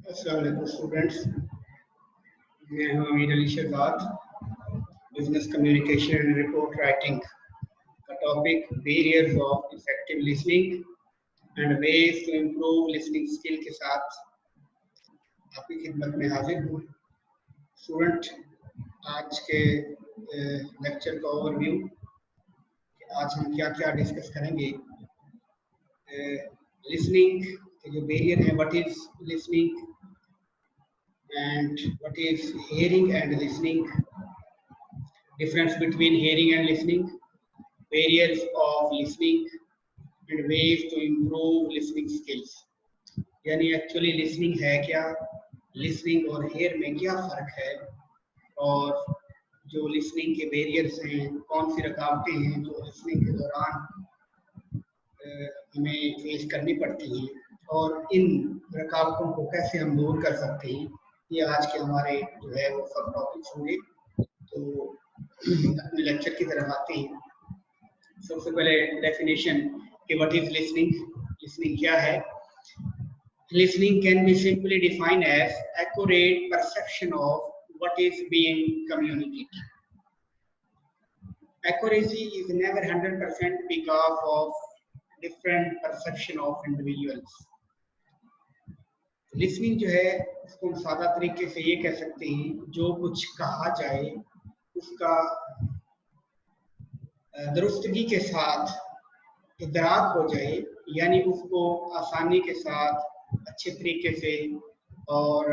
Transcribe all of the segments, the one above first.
अस्सलाम स्टूडेंट्स, मैं हूं Amir Ali Shahzad. Business communication and report writing का topic barriers of effective listening and ways to improve listening skill के साथ आपकी खिदमत में हाजिर हूँ। स्टूडेंट, आज के लेक्चर का ओवरव्यू, आज हम क्या क्या डिस्कस करेंगे। लिसनिंग के जो बैरियर है, what is listening and what is hearing and listening, difference between hearing and listening, barriers of listening and ways to improve listening skills। यानी एक्चुअली लिसनिंग है क्या, लिसनिंग और हेयर में क्या फर्क है, और जो लिसनिंग के बैरियर्स हैं, कौन सी रुकावटें हैं जो लिसनिंग के दौरान हमें फेस करनी पड़ती हैं, और इन रुकावटों को कैसे हम दूर कर सकते हैं। ये आज के हमारे जो है वो सब टॉपिक्स होंगे। तो अपने लेक्चर की तरफ आते हैं। सबसे पहले डेफिनेशन कि व्हाट इज लिसनिंग। लिसनिंग क्या है? Listening can be simply defined as accurate perception of what is being communicated. Accuracy is never 100% because of different perception of individuals। Listening जो है उसको हम सादा तरीके से ये कह सकते हैं, जो कुछ कहा जाए उसका दुरुस्तगी के साथ इदराक हो जाए, यानी उसको आसानी के साथ, अच्छे तरीके से और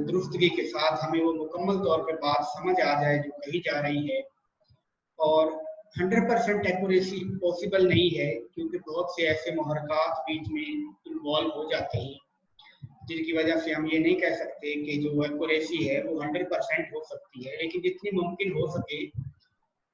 दुरुस्तगी के साथ हमें वो मुकम्मल तौर पर बात समझ आ जाए जो कही जा रही है। और 100% एक्यूरेसी पॉसिबल नहीं है, क्योंकि बहुत से ऐसे मुहर्रकात बीच में इन्वॉल्व हो जाते हैं जिनकी वजह से हम ये नहीं कह सकते कि जो एक्यूरेसी है वो 100% हो सकती है। लेकिन जितनी मुमकिन हो सके,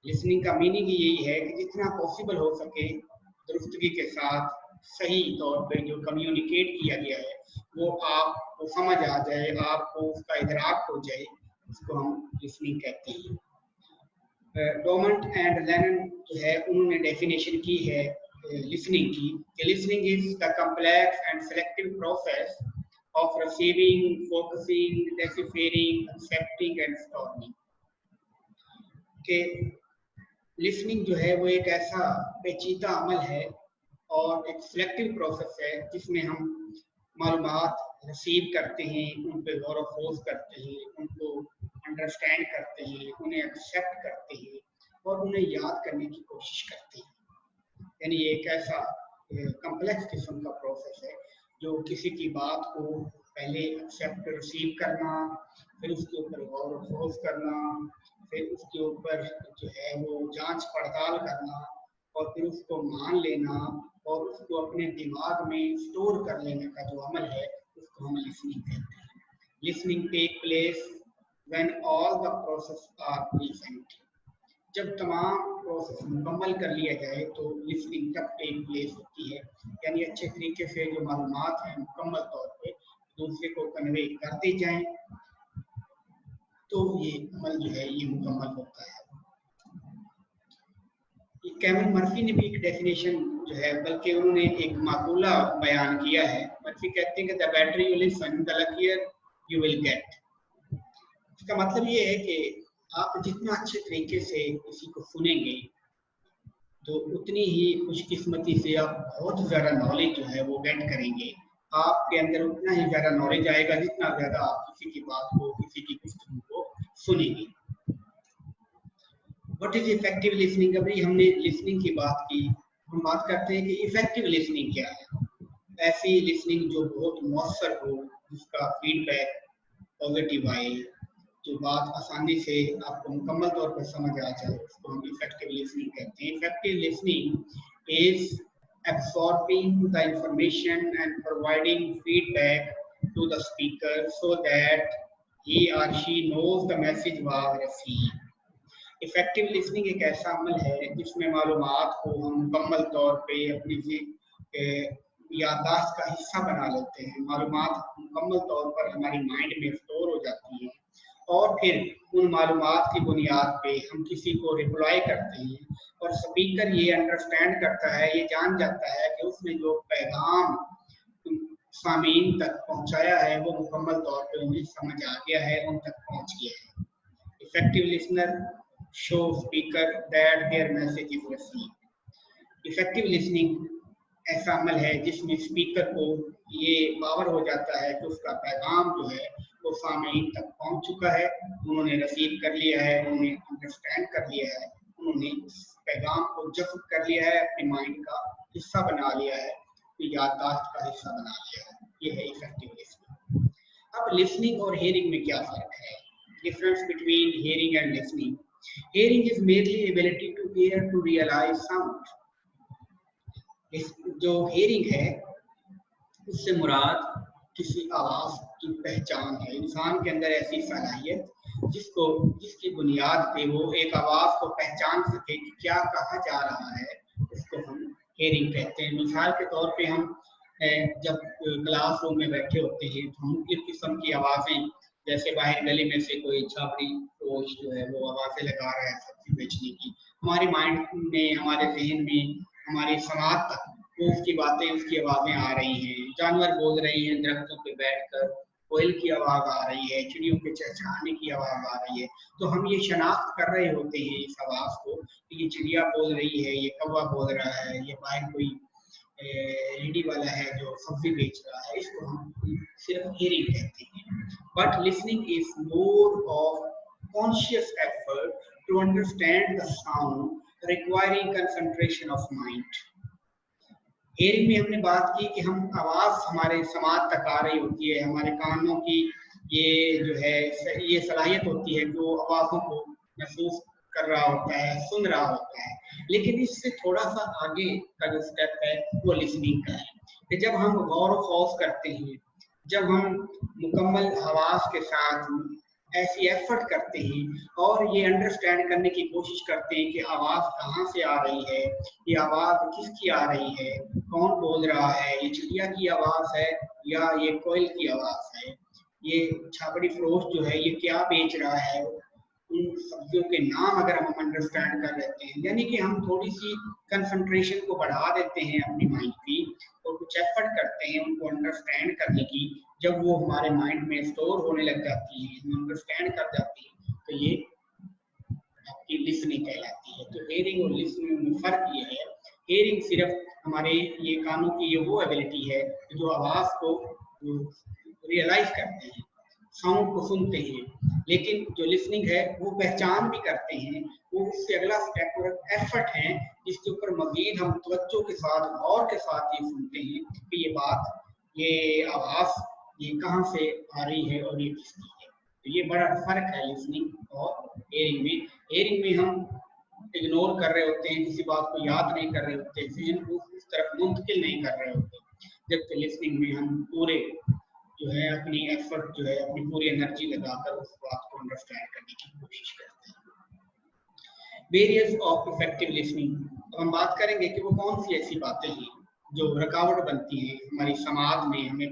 लिसनिंग का मीनिंग यही है कि जितना पॉसिबल हो सके दुरुस्तगी के साथ सही तौर पे जो कम्युनिकेट किया गया है वो आपको समझ आ जाए, आपको उसका इदराक हो जाए, उसको हम लिसनिंग कहते हैं। डोमंट एंड लेनन जो है उन्होंने डेफिनेशन की है लिसनिंग की कि listening is the complex and selective process of receiving, focusing, deciphering, accepting and storing। के लिसनिंग जो है वो एक ऐसा पेचीदा अमल है और एक सिलेक्टिव प्रोसेस है जिसमें हम मालूमात रिसीव करते हैं, उन पर गौर खोज करते हैं, उनको अंडरस्टैंड करते हैं, उन्हें एक्सेप्ट करते हैं और उन्हें याद करने की कोशिश करते हैं। यानी ये एक ऐसा कम्प्लेक्स किस्म का प्रोसेस है जो किसी की बात को पहले एक्सेप्ट रिसीव करना, फिर उसके ऊपर गौर खोज करना, फिर उसके ऊपर जो है वो जांच पड़ताल करना और फिर उसको मान लेना और उसको अपने दिमाग में स्टोर कर लेने का जो अमल है उसको हम लिसनिंग कहते हैं। Listening take place when all the process are present. जब तमाम प्रोसेस मुकम्मल कर लिया जाए तो लिसनिंग तब टेक प्लेस होती है, यानी अच्छे तरीके से जो मालूमात हैं मुकम्मल तौर पे दूसरे को कन्वे कर दी जाएं तो ये अमल जो है ये मुकम्मल होता है। कैमल मर्फी ने भी एक डेफिनेशन जो है, बल्कि उन्होंने एक माकूला बयान किया है। मर्फी कहते हैं कि the better you listen the luckier you will get. इसका मतलब ये है कि आप जितना अच्छे तरीके से किसी को सुनेंगे तो उतनी ही खुशकिस्मती से आप बहुत ज़्यादा नॉलेज जो है वो गेट करेंगे। आपके अंदर उतना ही ज़्यादा नॉलेज आएगा जितना ज़्यादा आप किसी की बात को, किसी की गुफ्तगू को सुनेंगे। What is effective listening? अभी हमने लिसनिंग की बात की, हम बात करते हैं कि इफेक्टिव लिसनिंग क्या है। ऐसी लिसनिंग जो बहुत मौसर हो, जिसका फीडबैक पॉजिटिव आए, जो बात आसानी से आपको मुकम्मल तौर पर समझ आ जाए, उसको हम इफेक्टिव लिसनिंग कहते हैं। Effective listening is absorbing the information and providing feedback to the speaker so that he or she knows the message was received। Effective listening एक ऐसा अमल है जिसमें मालूमात को हम मुकम्मल तौर पे अपनी याददाश्त का हिस्सा बना लेते हैं। मालूमात मुकम्मल तौर पर हमारी माइंड में स्टोर हो जाती हैं और फिर उन मालूमात की बुनियाद पे हम किसी को रिप्लाई करते हैं और स्पीकर ये अंडरस्टैंड करता है, ये जान जाता है कि उसने जो पैगाम सामीन तक पहुंचाया है वो मुकम्मल तौर पे उन्हें समझ आ गया है, उन तक पहुंच गया है। Effective listener show speaker that their message is received. Effective listening ऐसा अमल है जिसमें स्पीकर को ये पावर हो जाता है कि उसका पैगाम जो है वो सामीन तक पहुंच चुका है, उन्होंने रिसीव कर लिया है, उन्होंने अंडरस्टैंड कर लिया है, उन्होंने इस पैगाम को जब्त कर लिया है, अपने माइंड का हिस्सा बना लिया है, याददाश्त का हिस्सा बना लिया है। ये है इफेक्टिव लिसनिंग। अब लिसनिंग और हियरिंग में क्या फर्क है? Difference between hearing and listening. Hearing is merely ability to hear to realize sound. जो हियरिंग है उससे मुराद किसी आवाज की पहचान है। इंसान के अंदर ऐसी सलाहियत जिसकी बुनियाद पे वो एक आवाज को पहचान सके कि क्या कहा जा रहा है, उसको हम हियरिंग कहते हैं। मिसाल के तौर पे हम जब क्लास रूम में बैठे होते हैं तो मुख्तलिफ किस्म की आवाज़ें, जैसे बाहर गली में से कोई छापड़ी फरोश जो है वो आवाज़ें लगा रहा है सब्जी बेचने की, हमारे माइंड में, हमारे जहन में, हमारी समाज तक वो उसकी बातें, उसकी आवाज़ें आ रही हैं। जानवर बोल रही हैं दरख्तों पे बैठकर, कोयल की आवाज़ आ रही है, चिड़ियों के चहचहाने की आवाज़ आ रही है। तो हम ये शनाख्त कर रहे होते हैं इस आवाज़ को कि ये चिड़िया बोल रही है, ये कौवा बोल रहा है, ये बाहर कोई रेडी वाला है जो सब्जी बेच रहा है। इसको हम सिर्फ हियरिंग कहते हैं। But listening is more of conscious effort to understand the sound requiring concentration of mind. Hearing में हमने बात की कि हम आवाज हमारे समाज तक आ रही होती है, हमारे कानों की ये जो है ये सलाहियत होती है कि वो आवाजों को महसूस कर रहा होता है, सुन रहा होता है। लेकिन इससे थोड़ा सा आगे का जो स्टेप है वो लिसनिंग का है कि जब हम गौर व खौफ करते हैं, जब हम मुकम्मल हवास के साथ ऐसी एफर्ट करते हैं और ये अंडरस्टैंड करने की कोशिश करते हैं कि आवाज़ कहाँ से आ रही है, ये आवाज़ किसकी आ रही है, कौन बोल रहा है, ये चिड़िया की आवाज़ है या ये कोयल की आवाज़ है, ये छापड़ी फरोश जो है ये क्या बेच रहा है, उन सब्जियों के नाम अगर हम अंडरस्टैंड कर लेते हैं, यानी कि हम थोड़ी सी कंसंट्रेशन को बढ़ा देते हैं अपनी माइंड की और कुछ एफर्ट करते हैं उनको अंडरस्टैंड करने की। जब वो हमारे माइंड में स्टोर होने लग जाती है, हम अंडरस्टैंड कर जाती है, तो ये आपकी लिसनिंग कहलाती है। तो हियरिंग और लिसनिंग में फर्क ये है, हियरिंग सिर्फ हमारे ये कानों की ये वो एबिलिटी है जो आवाज को रियलाइज करते हैं, साउंड को सुनते हैं, लेकिन जो लिसनिंग है वो पहचान भी करते हैं, वो उससे अगला स्टेप और एफर्ट है जिसके ऊपर मजीद हम तवज्जो के साथ, गौर के साथ ये सुनते हैं कि ये बात, ये आवाज ये कहाँ से आ रही है और ये किसकी है। तो ये बड़ा फर्क है लिसनिंग और हेयरिंग में। हेयरिंग में हम इग्नोर कर रहे होते हैं, किसी बात को याद नहीं कर रहे होते, जहन को उस तरफ मुंतकिल नहीं कर रहे होते, जबकि लिसनिंग में हम पूरे जो है अपनी एफर्ट जो है अपनी पूरी एनर्जी लगाकर उस बात को अंडरस्टैंड करने की कोशिश करते हैं। वेरियस ऑफ इफेक्टिव लिसनिंग, तो हम बात करेंगे कि वो कौन सी ऐसी बातें हैं जो रुकावट बनती है हमारी समाज में, हमें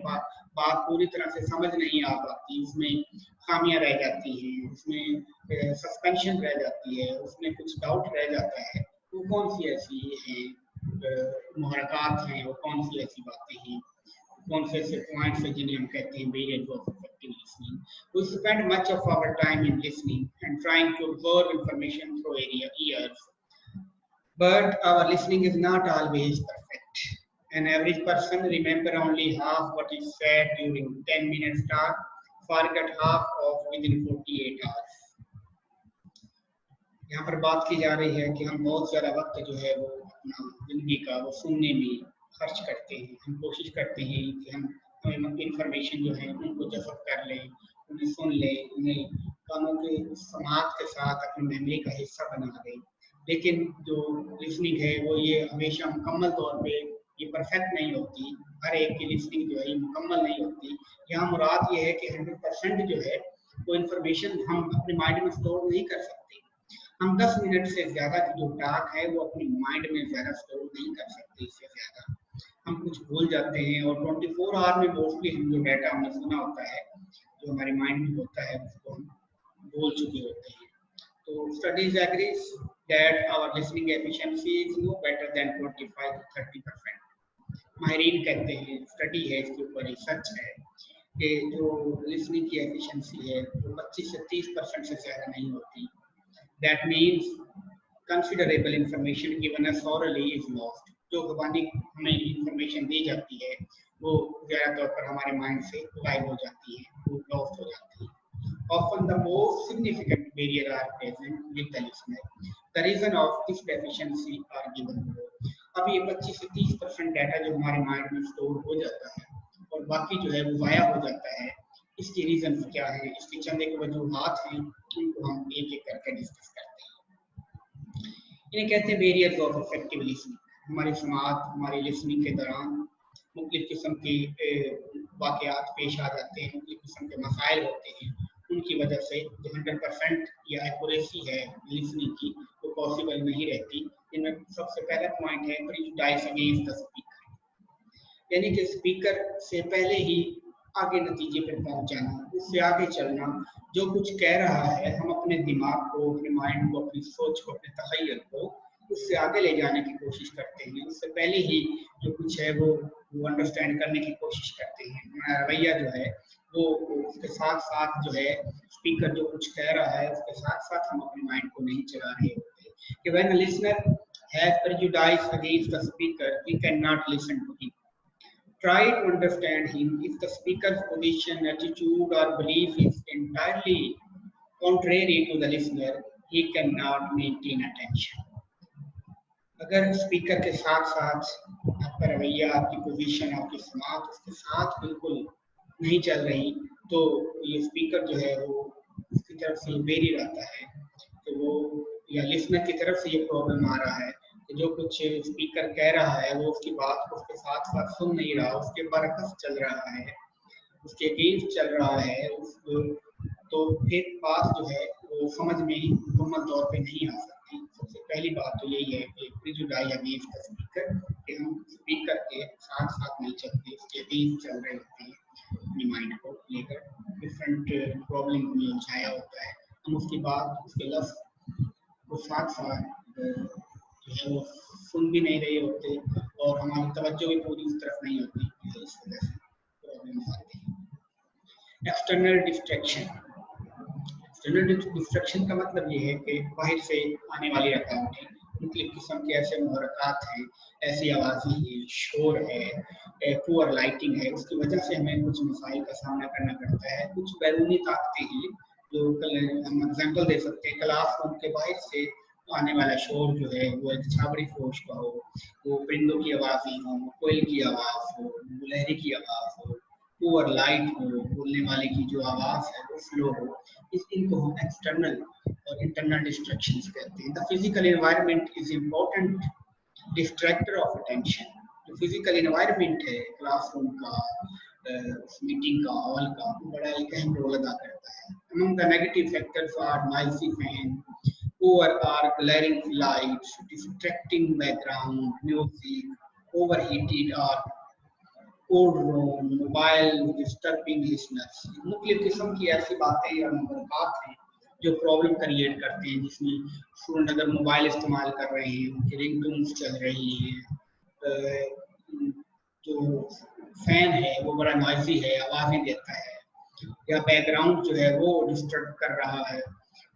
बात पूरी तरह से समझ नहीं आ पाती, उसमें खामियां रह जाती हैं, उसमें सस्पेंशन रह जाती है, उसमें कुछ डाउट रह जाता है। वो कौन सी ऐसी हैं मुहरकात हैं, वो कौन सी ऐसी बातें हैं, कौन से ऐसे पॉइंट्स हैं जिन्हें हम कहते हैं variant of effective listening. We spend much of our time in listening and trying to absorb information through ears, but our listening is not always perfect. An average person remember only half what is said during 10 minutes talk, forget half of within 48 hours. यहाँ पर बात की जा रही है कि हम बहुत सारा वक्त जो है वो अपना जिंदगी का वो सुनने में खर्च करते हैं। हम कोशिश करते हैं कि हमें इंफॉर्मेशन जो है उनको जज़ब कर लें, उन्हें सुन लें, उन्हें कानों के समाज के साथ अपनी मेमोरी का हिस्सा बना दें। लेकिन जो लिसनिंग है वो ये हमेशा मुकम्मल तौर पे ये परफेक्ट नहीं होती, हर एक की लिसनिंग जो है ये मुकम्मल नहीं होती। यहाँ मुराद ये है कि 100% जो है वो इंफॉर्मेशन हम अपने माइंड में स्टोर नहीं कर सकते। हम 10 मिनट से ज़्यादा की जो टाक है वो अपनी माइंड में ज़्यादा स्टोर नहीं कर सकते, इससे ज़्यादा हम कुछ भूल जाते हैं। और 24 आवर में मोस्टली हम जो डाटा हमने सुना होता है, जो हमारे माइंड में होता है, उसको हम भूल चुके होते हैं। तो studies agrees that our listening efficiency is no better than 25 to 30%. माहिरीन कहते हैं, स्टडी है इसके ऊपर, रिसर्च है कि जो लिसनिंग की एफिशिएंसी है वो 25 से 30% से ज़्यादा नहीं होती। That means considerable information given us hourly is lost. जो ज़बानी हमें इंफॉर्मेशन दी जाती है वो ज़्यादा तौर पर हमारे माइंड से गायब हो जाती है, वो लॉस्ट हो जाती है। Often the most significant barrier are present with the listener. The reason of this deficiency are given below. अब ये 25 से 30% डाटा जो हमारे माइंड में स्टोर हो जाता है और बाकी जो है वो वाया हो जाता है, इसके रीजन क्या है, इसके चंद एक वजूहात हैं, उनको हम एक एक करके डिस्कस करते हैं। इन्हें कहते हैं बेरियर्स ऑफ इफेक्टिव लिसनिंग। हमारी समात, हमारी लिसनिंग के दौरान मुख्तलिफ किस्म के वाक़यात पेश आ जाते हैं, मुख्तलिफ किस्म के मसाइल होते हैं, उनकी वजह से जो 100% या एक्यूरेसी है लिसनिंग की वो पॉसिबल नहीं रहती। इनमें सबसे पहला पॉइंट है प्रेजुडिस अगेंस्ट द स्पीकर, यानी कि स्पीकर से पहले ही आगे नतीजे पर पहुंच जाना, उससे आगे चलना। जो कुछ कह रहा है हम अपने दिमाग को, अपने माइंड को, अपनी सोच को, अपने तखय्युल को उससे आगे ले जाने की कोशिश करते हैं, उससे पहले ही जो कुछ है वो अंडरस्टैंड करने की कोशिश करते हैं। हमारा रवैया जो है वो उसके साथ साथ जो है स्पीकर जो कुछ कह रहा है उसके साथ साथ हम अपने माइंड को नहीं चला रहे होते कि when a listener has prejudice against the speaker he can not listen to him. Try to understand him. If the speaker's position, attitude, or belief is entirely contrary to the listener, he cannot maintain attention. अगर speaker के साथ साथ आपका रवैया, आपकी position, आपकी समात उसके साथ बिल्कुल नहीं चल रही तो ये स्पीकर जो है वो उसकी तरफ से बेरी रहता है, तो वो या लिसनर की तरफ से ये प्रॉब्लम आ रहा है कि जो कुछ स्पीकर कह रहा है वो उसकी बात को उसके साथ साथ सुन नहीं रहा, उसके बरकस चल रहा है, उसके अगेंस्ट चल रहा है, तो फिर बात जो है वो समझ में मुकम्मल तौर पे नहीं आ सकती। सबसे पहली बात तो यही है कि प्रेजुडिस अगेंस्ट द स्पीकर, कि हम स्पीकर के साथ साथ नहीं चलते, उसके अगेंस्ट चल रहे होते हैं, अपनी माइंड को लेकर डिफरेंट प्रॉब्लम में उलझाया होता है, हम उसकी बात, उसके लफ्ज़ को साथ साथ जो है वो सुन भी नहीं रहे होते और हमारी तवज्जो भी पूरी उस तरफ नहीं होती, इस वजह से प्रॉब्लम आती है। External distraction. एक्सटर्नल डिस्ट्रैक्शन का मतलब ये है कि बाहर से आने वाली रकावटें, मुख्तलिफ किस्म के ऐसे मुहर्रकात हैं, ऐसी आवाज़ें हैं, शोर है, पुअर लाइटिंग है, उसकी वजह से हमें कुछ मसाइल का सामना करना पड़ता है। कुछ बैरूनी ताकतें हैं जो हम एग्जाम्पल दे सकते हैं, क्लास रूम के बाहर से आने वाला शोर जो है वो एक छाबड़ी फरोश का हो, वो परिंदों की आवाज़ें हो, कोयल की आवाज़ हो, लहरी की आवाज़ हो, पुअर लाइट हो, बोलने वाले की जो आवाज़ है वो स्लो हो, इनको हम एक्सटर्नल और इंटरनल डिस्ट्रैक्शंस कहते हैं। The physical environment is important distractor of attention. जो फिजिकल एनवायरनमेंट है क्लासरूम का, मीटिंग का, हॉल का, बड़ा एक अहम रोल अदा करता है। Among the negative factors are noisy fan, poor or glaring lights, distracting background music, overheated or cold room, mobile disturbing listeners। मुख्तलिफ किस्म की ऐसी बातें या बात हैं जो प्रॉब्लम क्रिएट करते हैं, जिसमें स्टूडेंट अगर मोबाइल इस्तेमाल कर रहे हैं, उनकी रिंगटोन्स चल रही हैं, जो फैन है वो बड़ा नॉइजी है, आवाज़ें देता है, या बैकग्राउंड जो है वो डिस्टर्ब कर रहा है,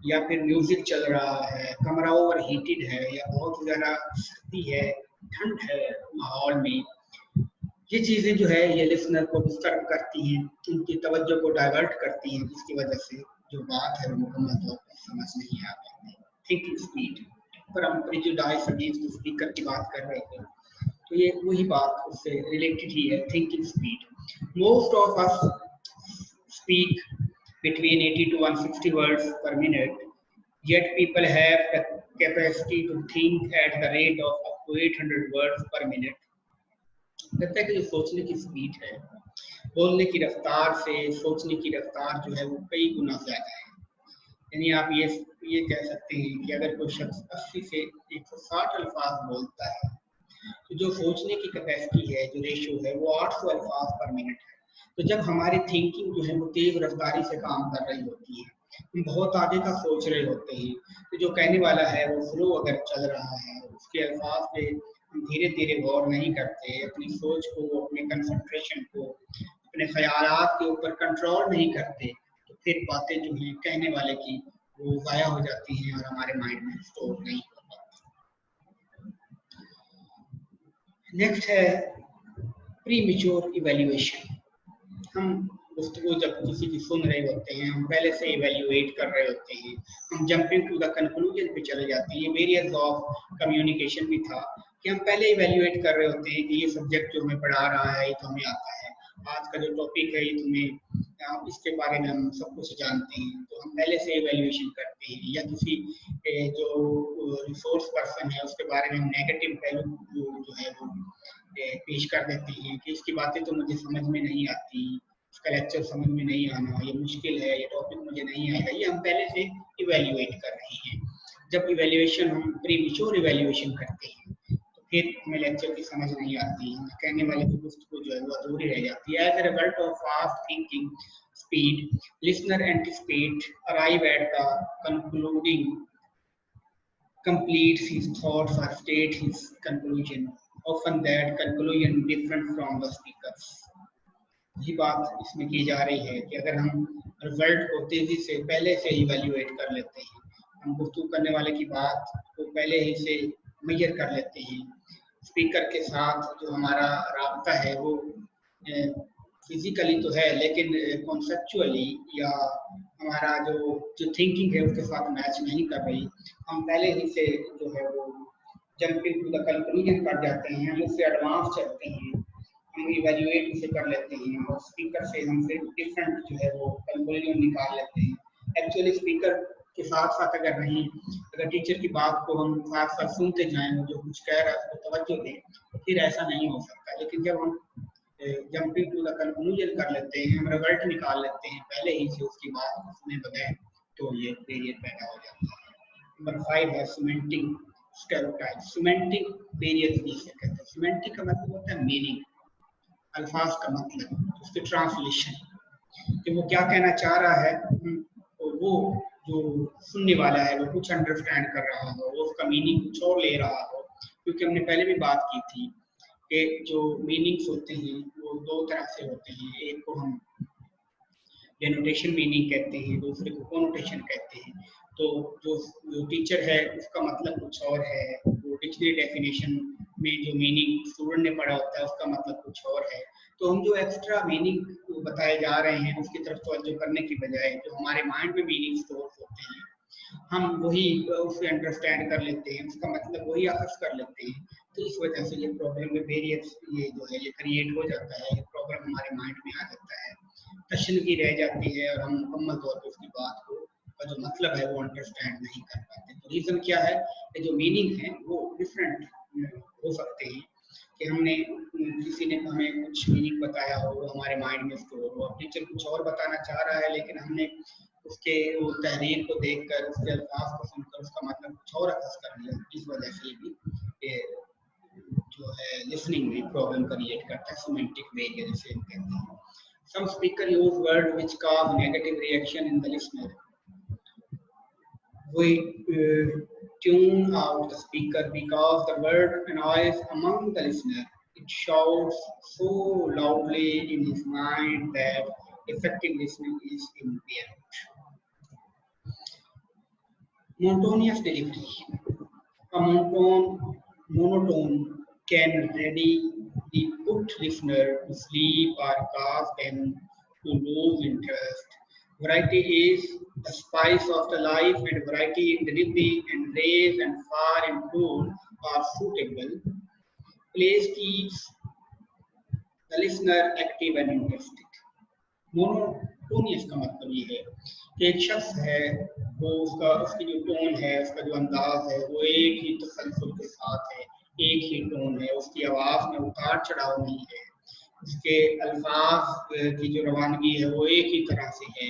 या फिर म्यूजिक चल रहा है, कमरा ओवर हीटेड है, या बहुत ज़्यादा सर्दी है, ठंड है माहौल में, ये चीज़ें जो है ये लिसनर को डिस्टर्ब करती हैं, उनकी तवज्जो को डाइवर्ट करती हैं, जिसकी वजह से जो बात है वो मुकम्मल तौर पर समझ नहीं आ पाती। थिंकिंग स्पीड पर हम प्रेजुडिस अगेंस्ट स्पीकर की बात कर रहे थे, तो ये वही बात उससे रिलेटेड ही है, thinking speed. Most of us speak between 80 to 160 words per minute, yet people have the capacity to think at the rate of up to 800 words per minute। कहता है कि जो सोचने की स्पीड है, बोलने की रफ्तार से सोचने की रफ्तार जो है वो कई गुना ज़्यादा है। यानी आप ये कह सकते हैं कि अगर कोई शख्स 80 से 160 अल्फाज बोलता है तो जो सोचने की कैपेसिटी है, जो रेशियो है वो 800 अल्फाज पर मिनट है। तो जब हमारी थिंकिंग जो है वो तेज रफ्तारी से काम कर रही होती है, हम बहुत आगे का सोच रहे होते हैं, तो जो कहने वाला है वो फ्लो अगर चल रहा है, उसके अल्फाज पे हम धीरे धीरे गौर नहीं करते, अपनी सोच को, अपने कंसंट्रेशन को, अपने ख्यालात के ऊपर कंट्रोल नहीं करते, तो फिर बातें जो हैं कहने वाले की वो ज़ाया हो जाती हैं और हमारे माइंड में स्टोर नहीं हो पाती। नेक्स्ट है प्रीमेच्योर इवैल्यूएशन। हम गुफ्तगू जब किसी की सुन रहे होते हैं, हम पहले से इवैल्यूएट कर रहे होते हैं, हम जंपिंग टू द कंक्लूजन पे चले जाते हैं। वेरियस ऑफ कम्युनिकेशन भी था कि हम पहले इवैल्यूएट कर रहे होते हैं कि ये सब्जेक्ट जो हमें पढ़ा रहा है ये तो हमें आता है, आज का जो टॉपिक है ये तुम्हें इसके बारे में हम सब कुछ जानते हैं, तो हम पहले से इवैल्यूएशन करते हैं। या किसी जो रिसोर्स पर्सन है उसके बारे में हम नेगेटिव पहलू जो है वो पेश कर देते हैं कि इसकी बातें तो मुझे समझ में नहीं आती, इसका लेक्चर समझ में नहीं आना, ये मुश्किल है, ये टॉपिक मुझे नहीं आएगा। ये हम पहले से इवैल्यूएट कर रहे हैं। जब इवैल्यूएशन हम प्रीमेच्योर इवैल्यूएशन करते हैं तो फिर हमें लेक्चर की समझ नहीं आती, कहने वाले की गुफ्तगू जो है वो अधूरी रह जाती है। As a result of fast thinking speed, listener anticipate arrive at the concluding completes his thoughts or state his conclusion, often that conclusion different from the speakers। यही बात इसमें की जा रही है कि अगर हम रिजल्ट को तेजी से पहले से इवैल्यूएट कर लेते हैं, हम गुफ्तगू करने वाले की बात को पहले ही से मेजर कर लेते हैं, स्पीकर के साथ जो हमारा राब्ता है वो फिजिकली तो है लेकिन कॉन्सेप्चुअली या हमारा जो थिंकिंग है उसके साथ मैच नहीं कर रही, हम पहले ही से जो है वो जंपिंग टू द कंक्लूजन कर जाते हैं, हम उससे एडवांस चलते हैं, हम इवैल्यूएट उसे कर लेते हैं और स्पीकर से हम फिर डिफरेंट जो है वो कंक्लूजन निकाल लेते हैं। एक्चुअली स्पीकर के साथ साथ अगर टीचर की बात को हम साथ साथ सुनते जाएं, जो कुछ कह रहा है उसको तवज्जो दें, तो फिर ऐसा नहीं हो सकता। लेकिन जब हम जंपिंग टू द कंक्लूजन कर लेते हैं, हम रिजल्ट निकाल लेते हैं पहले ही से उसकी बात को सुने बगैर, तो ये बैरियर पैदा हो जाता है। नंबर 5 है सिमेंटिक स्टेरियोटाइप। सिमेंटिक बैरियर जिसे कहते हैं। सिमेंटिक का मतलब होता है मीनिंग, अल्फाज का मतलब, उसकी ट्रांसलेशन कि वो क्या कहना चाह रहा है, तो वो जो सुनने वाला है वो कुछ अंडरस्टैंड कर रहा हो, वो उसका मीनिंग कुछ और ले रहा हो। क्योंकि हमने पहले भी बात की थी कि जो मीनिंग्स होते हैं वो दो तरह से होते हैं, एक को हम डेनोटेशन मीनिंग कहते हैं, दूसरे को कोनोटेशन कहते हैं। तो जो टीचर है उसका मतलब कुछ और है, वो डिक्शनरी डेफिनेशन में जो मीनिंग स्टूडेंट ने पढ़ा होता है उसका मतलब कुछ और है। तो हम जो एक्स्ट्रा मीनिंग बताए जा रहे हैं उसकी तरफ तवज्जो करने की बजाय जो हमारे माइंड में मीनिंग स्टोर होते हैं हम वही उसे अंडरस्टैंड कर लेते हैं, उसका मतलब वही अखज़ कर लेते हैं। तो इस वजह से ये प्रॉब्लम में वेरियस ये जो है ये क्रिएट हो जाता है, ये प्रॉब्लम हमारे माइंड में आ जाता है, तशनगी रह जाती है और हम मुकम्मल तौर पर उसकी बात को का जो मतलब है वो अंडरस्टैंड नहीं कर पाते। तो रीज़न क्या है कि जो मीनिंग है वो डिफरेंट हो सकते हैं कि हमने किसी ने हमें कुछ मीनिंग बताया हो, वो हमारे माइंड में स्टोर हो, टीचर कुछ और बताना चाह रहा है लेकिन हमने उसके वो तहरीर को देखकर उसके अल्फाज को सुनकर उसका मतलब कुछ और अखज़ कर लिया। इस वजह से भी जो है लिसनिंग में प्रॉब्लम क्रिएट करता है, सिमेंटिक बैरियर जिसे कहते हैं। Some speaker use words which cause negative reaction in the listener. We tune out the speaker because the word annoys among the listener. It shouts so loudly in his mind that effective listening is impaired. Monotonous delivery. A monotone can ready the put listener to sleep or cause them to lose interest. Variety is the spice of the life, and variety in delivery and raise and far improved are suitable. Place keeps the listener active and interested. Monotonous का मतलब ये है कि एक शख्स है वो उसकी जो टोन है, उसका जो अंदाज है वो एक ही तसलसल के साथ है, एक ही टोन है, उसकी आवाज़ में उतार चढ़ाव नहीं है, उसके अल्फाज की जो रवानगी है वो एक ही तरह से है,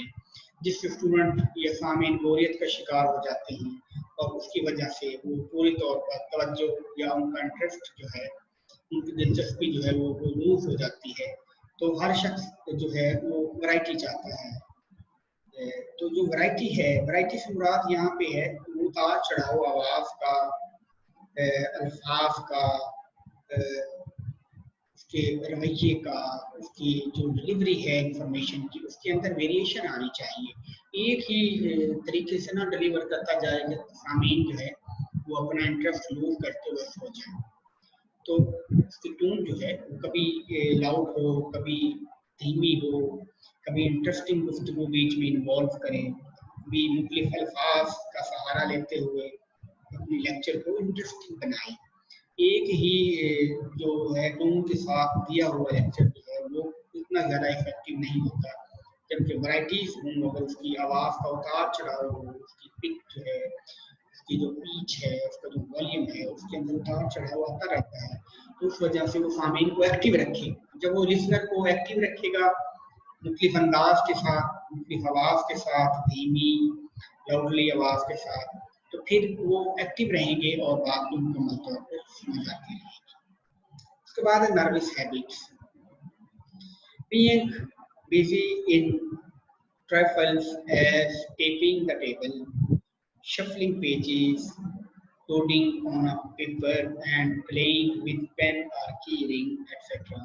जिससे स्टूडेंट या सामीन बोरियत का शिकार हो जाते हैं और उसकी वजह से वो पूरी तौर पर तवज्जो या उनका इंटरेस्ट जो है, उनकी दिलचस्पी जो है वो लूज हो जाती है। तो हर शख्स जो है वो वैरायटी चाहता है। तो जो वैरायटी है, वैरायटी से मुराद यहाँ पे है उतार चढ़ाव आवाज़ का, अल्फाज का, उसके रवैये का, उसकी जो डिलीवरी है इंफॉर्मेशन की, उसके अंदर वेरिएशन आनी चाहिए। एक ही तरीके से ना डिलीवर करता जाए, सामीन जो है वो अपना इंटरेस्ट लूज करते हुए सो जाए। तो उसकी टोन जो है कभी लाउड हो, कभी धीमी हो, कभी इंटरेस्टिंग गुफ्तगू बीच में इन्वॉल्व करें, कभी मुख्तलिफ अल्फाज का सहारा लेते हुए अपने लेक्चर को इंटरेस्टिंग बनाएं। एक ही जो है टोन के साथ दिया हुआ लेक्चर जो है वो उतना ज़्यादा इफेक्टिव नहीं होता, जबकि वैराइटीज हों, अगर उसकी आवाज़ का उतार चढ़ाव हो, उसकी पिक जो है, उसकी जो पीच है, उसका जो वॉल्यूम है, उसके अंदर उतार चढ़ाव आता रहता है, तो उस वजह से वो सामीन को एक्टिव रखे। जब वो लिसनर को एक्टिव रखेगा मुख्तलिफ अंदाज के साथ, मुख्तलिफ आवाज़ के साथ, धीमी लाउडली आवाज़ के साथ, तो फिर वो एक्टिव रहेंगे और बात भी मुकम्मल तौर पर समझ आती रहेगी। उसके बाद है nervous habits. Being busy in trifles as taping the table, shuffling pages, coding on a paper and playing with pen or keyring, etc.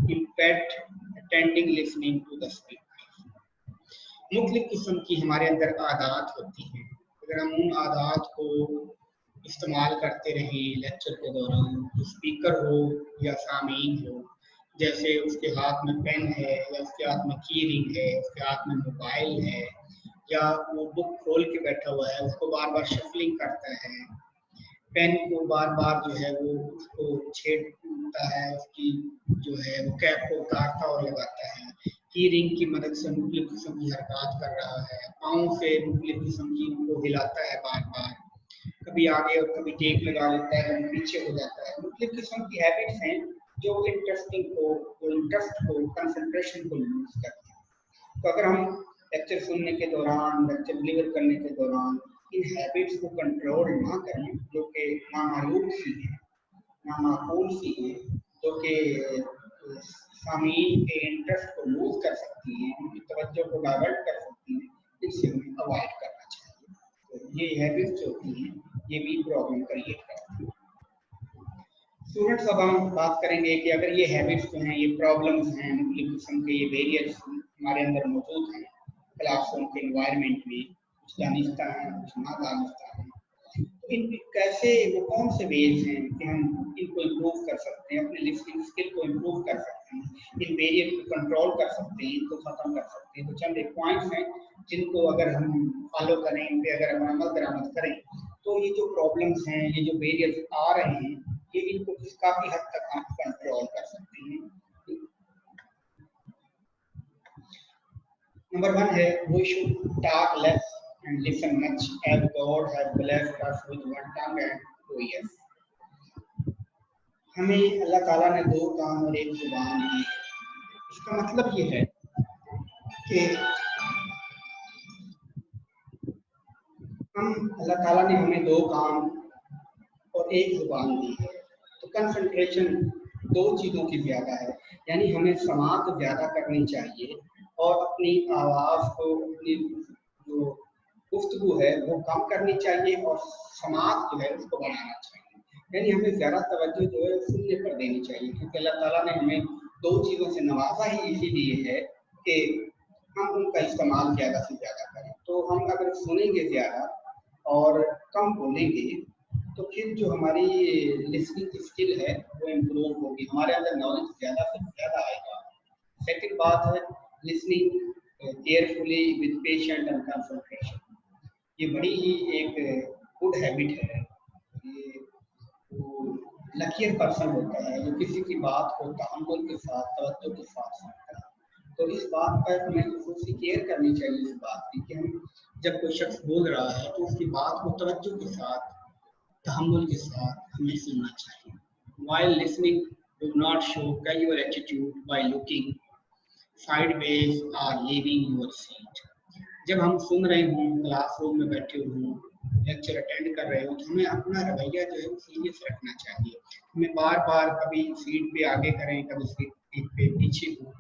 impede attending listening to the speaker. मुख्तलिफ किस्म की हमारे अंदर आदत होती हैं। अगर हम उन आदत को इस्तेमाल करते रहें लेक्चर के दौरान, तो स्पीकर हो या सामीन हो, जैसे उसके हाथ में पेन है या उसके हाथ में की रिंग है, उसके हाथ में मोबाइल है, या वो बुक खोल के बैठा हुआ है, उसको बार बार शफलिंग करता है, पेन को बार बार जो है वो उसको छेड़ता है, उसकी जो है वो कैप को उतारता और लगाता है, की रिंग की मदद से मुख्तलिफ किस्म की हरकत कर रहा है, पाँव से मुख्तलिफ किस्म की उनको हिलाता है बार बार, कभी आगे और कभी टेक लगा लेता है, कभी पीछे हो जाता है। मुख्तलिफ किस्म की हैबिट्स हैं जो इंटरेस्ट को कंसंट्रेशन को लूज करती है। तो अगर हम लेक्चर सुनने के दौरान, लेक्चर डिलीवर करने के दौरान इन हैबिट्स को कंट्रोल ना करें, जो कि नामालूम सी है, नामाकूल सी है, जो कि सामीन के इंटरेस्ट को लूज कर सकती हैं, उनकी तवज्जो को डाइवर्ट कर सकती हैं, इनसे हमें अवॉइड करना चाहिए। तो ये हैबिट्स जो होती हैं ये भी प्रॉब्लम क्रिएट करती हैं। स्टूडेंट्स, अब हम बात करेंगे कि अगर ये हैबिट्स जो हैं, ये प्रॉब्लम्स हैं, मुख्तलिफ किस्म के ये वेरिएंट्स हमारे अंदर मौजूद हैं क्लासरूम के एनवायरनमेंट में, कुछ दानिस्ता हैं, कुछ ना दानिस्ता हैं, तो इन कैसे, वो कौन से वेज हैं कि हम इनको इम्प्रूव कर सकते हैं, अपने लिसनिंग स्किल को इम्प्रूव कर सकते हैं, इन वेरिएंट को कंट्रोल कर सकते हैं, इनको ख़त्म कर सकते हैं। तो चंद एक पॉइंट्स हैं जिनको अगर हम फॉलो करें, इन पर अगर हम अमल दरामद करें, तो ये जो प्रॉब्लम्स हैं, ये जो वेरिएंट्स आ रहे हैं, ये इनको काफ़ी हद तक हम कंट्रोल कर सकते हैं। नंबर 1 है, we should talk less and listen much, as God has blessed us with one tongue and 2 ears. हमें अल्लाह ताला ने 2 कान और 1 जुबान दी। इसका मतलब ये है कि अल्लाह ताला ने हमें 2 कान और 1 जुबान दी है, तो कंसंट्रेशन 2 चीज़ों की ज़्यादा है, यानी हमें समाअत ज़्यादा करनी चाहिए और अपनी आवाज़ को, अपनी जो गुफ्तगू है वो कम करनी चाहिए और समाअत जो है उसको बढ़ाना चाहिए, यानी हमें ज़्यादा तवज्जो जो है सुनने पर देनी चाहिए, क्योंकि अल्लाह ताला ने हमें 2 चीज़ों से नवाजा ही इसीलिए है कि हम उनका इस्तेमाल ज़्यादा से ज़्यादा करें। तो हम अगर सुनेंगे ज़्यादा और कम बोलेंगे तो फिर जो हमारी लिसनिंग की स्किल है वो इम्प्रूव होगी, हमारे अंदर नॉलेज ज़्यादा से ज़्यादा आएगा। सेकंड बात है listening carefully with patient and concentration. ये बड़ी ही एक गुड हैबिट है। ये लकीर पर्सन होता है जो किसी की बात को तहम्मुल के साथ, तवज्जो के साथ सुनता है। तो इस बात पर हमें खुसूसी केयर करनी चाहिए इस बात की कि हम जब कोई शख्स बोल रहा है तो उसकी बात को तवज्जो के साथ, तहम्मुल के साथ हमें सुनना चाहिए। While listening, do not show casual attitude by looking sideways or leaving your seat. जब हम सुन रहे हों, क्लासरूम में बैठे हों, लेक्चर अटेंड कर रहे हो, तो हमें अपना रवैया जो है वो सीरियस रखना चाहिए। हमें बार बार कभी सीट पे आगे करें, कभी सीट पे पीछे हो,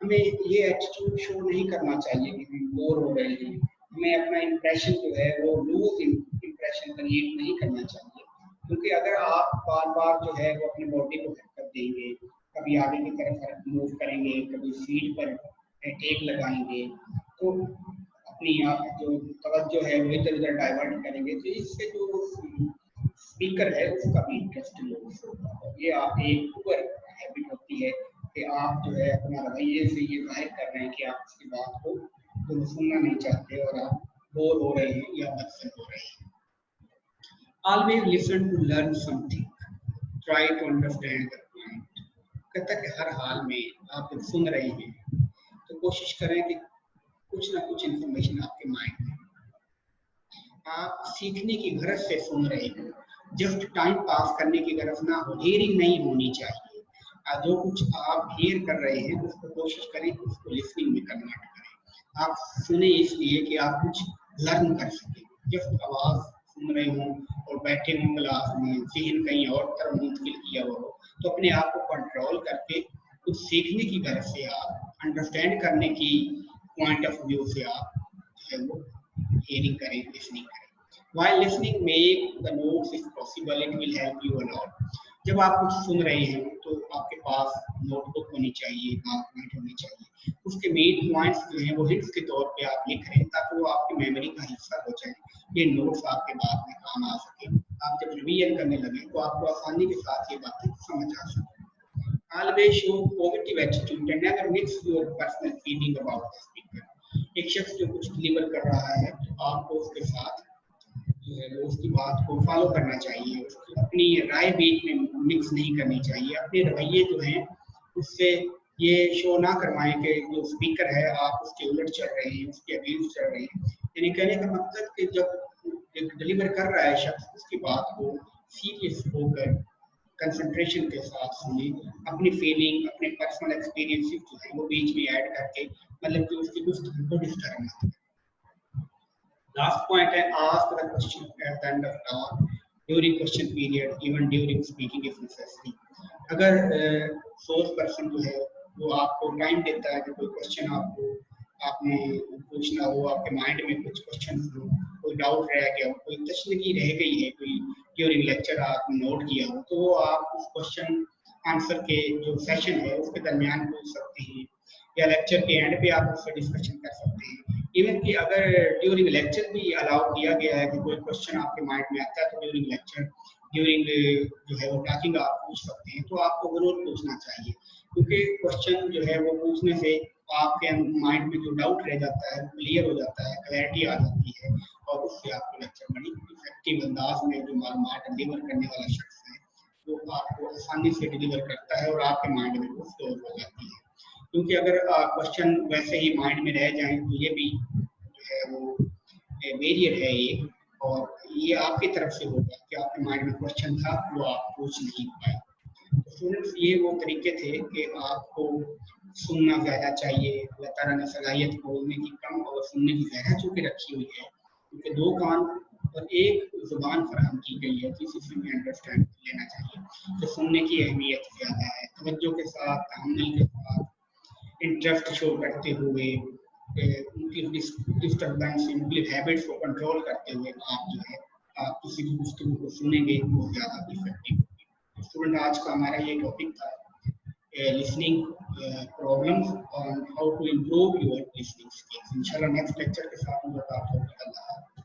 हमें ये एटीट्यूड शो नहीं करना चाहिए कि हम बोर हो रहे हैं। हमें अपना इम्प्रेशन जो है वो लूज इम्प्रेशन क्रिएट नहीं करना चाहिए। क्योंकि अगर आप बार बार जो है वो अपनी बॉडी को हरकत देंगे, कभी आगे की तरफ मूव करेंगे, कभी सीट पर टेक लगाएंगे, तो अपनी जो तवज्जो है वो इधर उधर डाइवर्ट करेंगे, तो इससे जो स्पीकर है उसका भी इंटरेस्ट लूज होगा। और ये आप एक पुअर हैबिट होती है कि आप जो है अपना रवैये से ये जाहिर कर रहे हैं कि आप उसकी बात को जो सुनना नहीं चाहते और आप बोर हो रहे हैं या बदसर हो रहे हैं। Always listen to learn something. Try to understand the point. कहता है कि हर हाल में आप जब सुन रहे हैं तो कोशिश करें कि कुछ ना कुछ इंफॉर्मेशन आपके माइंड में, आप सीखने की गरज से सुन रहे हो, जस्ट टाइम पास करने की गरज ना हो, हियरिंग नहीं होनी चाहिए। जो कुछ आप हियर कर रहे हैं उसको कोशिश करें कि उसको लिसनिंग में कन्वर्ट करें। आप सुने इसलिए कि आप कुछ लर्न कर सकें। जस्ट आवाज सुन रहे हों और बैठे हों क्लास में, जहन कहीं और तरफ मुंतकिल किया हुआ हो, तो अपने आप को कंट्रोल करके कुछ सीखने की गरज से, आप अंडरस्टैंड करने की पॉइंट ऑफ व्यू से आप जो है वो हियरिंग करें, लिसनिंग करें। While listening, make the notes if possible. It will help you a lot. जब आप कुछ सुन रहे हैं तो आपके पास नोटबुक होनी चाहिए, मार्कशीट होनी चाहिए। उसके मेन पॉइंट्स जो हैं वो हिट्स के तौर पे आप लिख रहे हैं ताकि वो आपकी मेमोरी का हिस्सा हो जाए, ये नोट्स आपके बाद में काम आ सके। आप जब रिवीजन करने लगे तो आपको आसानी के साथ ये बातें समझ आ सके। Always show positive attitude and never mix your personal feeling about the speaker. एक शख्स जो कुछ डिलीवर कर रहा है तो आपको उसके साथ जो है वो उसकी बात को फॉलो करना चाहिए, उसकी अपनी राय बीच में मिक्स नहीं करनी चाहिए। अपने रवैये जो हैं उससे ये शो ना करवाएं कि जो स्पीकर है आप उसके उलट चल रहे हैं, उसके अगेंस्ट चल रहे हैं। यानी कहने का मतलब कि जब डिलीवर कर रहा है शख्स उसकी बात को सीरियस होकर कंसंट्रेशन के साथ सुने, अपनी फीलिंग, अपने पर्सनल एक्सपीरियंसेस जो है वो बीच में ऐड करके, मतलब कि उसकी गुफ्तगू को डिस्टर्ब ना करें। Last point है, ask the question at the end of talk, during question period, even during speaking if necessary. अगर सोर्स पर्सन जो है वो आपको टाइम देता है कि कोई क्वेश्चन आपने पूछना हो, आपके माइंड में कुछ क्वेश्चन हो, कोई डाउट रह गया हो, कोई तशवीर रह गई है, कोई ड्यूरिंग लेक्चर आपने नोट किया हो, तो आप उस क्वेश्चन आंसर के जो सेशन है उसके दरमियान पूछ सकते हैं या लेक्चर के एंड पे आप उससे डिस्कशन कर सकते हैं। इवन कि अगर ड्यूरिंग लेक्चर भी अलाउ किया गया है कि कोई क्वेश्चन आपके माइंड में आता है तो ड्यूरिंग लेक्चर, ड्यूरिंग जो है वो टॉकिंग आप पूछ सकते हैं, तो आपको जरूर पूछना चाहिए, क्योंकि क्वेश्चन जो है वो पूछने से आपके माइंड में जो डाउट रह जाता है क्लियर हो जाता है, क्लैरिटी आ जाती है और उससे आपको लेक्चर बड़ी इफेक्टिव अंदाज में जो मालूमात डिलीवर करने वाला शख्स है वो आपको आसानी से डिलीवर करता है और आपके माइंड में वो स्टोर हो जाती है। क्योंकि अगर क्वेश्चन वैसे ही माइंड में रह जाए तो ये भी जो है वो बैरियर है ये, और ये आपकी तरफ से होगा कि आपके माइंड में क्वेश्चन था वो आप पूछ नहीं पाए। तो स्टूडेंट्स, ये वो तरीके थे कि आपको सुनना ज़्यादा चाहिए। अल्लाह ताला ने सलाहियत बोलने की कम और सुनने की ज़्यादा चूँकि रखी हुई है, क्योंकि दो कान और एक जुबान फराहम की गई है, किसी से भी अंडरस्टैंड लेना चाहिए। तो सुनने की अहमियत ज़्यादा है, तवज्जो के साथ, तहम्मुल के साथ, इंटरेस्ट शो करते हुए, उनकी डिस्टर्बेंस, उनकी हैबिट्स को कंट्रोल करते हुए आप जो है आप किसी भी गुफ्तगू को सुनेंगे वो ज़्यादा इफेक्टिव होगी। स्टूडेंट, आज का हमारा ये टॉपिक था लिसनिंग प्रॉब्लम्स और how to improve your listening skills. इंशाल्लाह नेक्स्ट लेक्चर के साथ मुलाकात होगी। अल्लाह।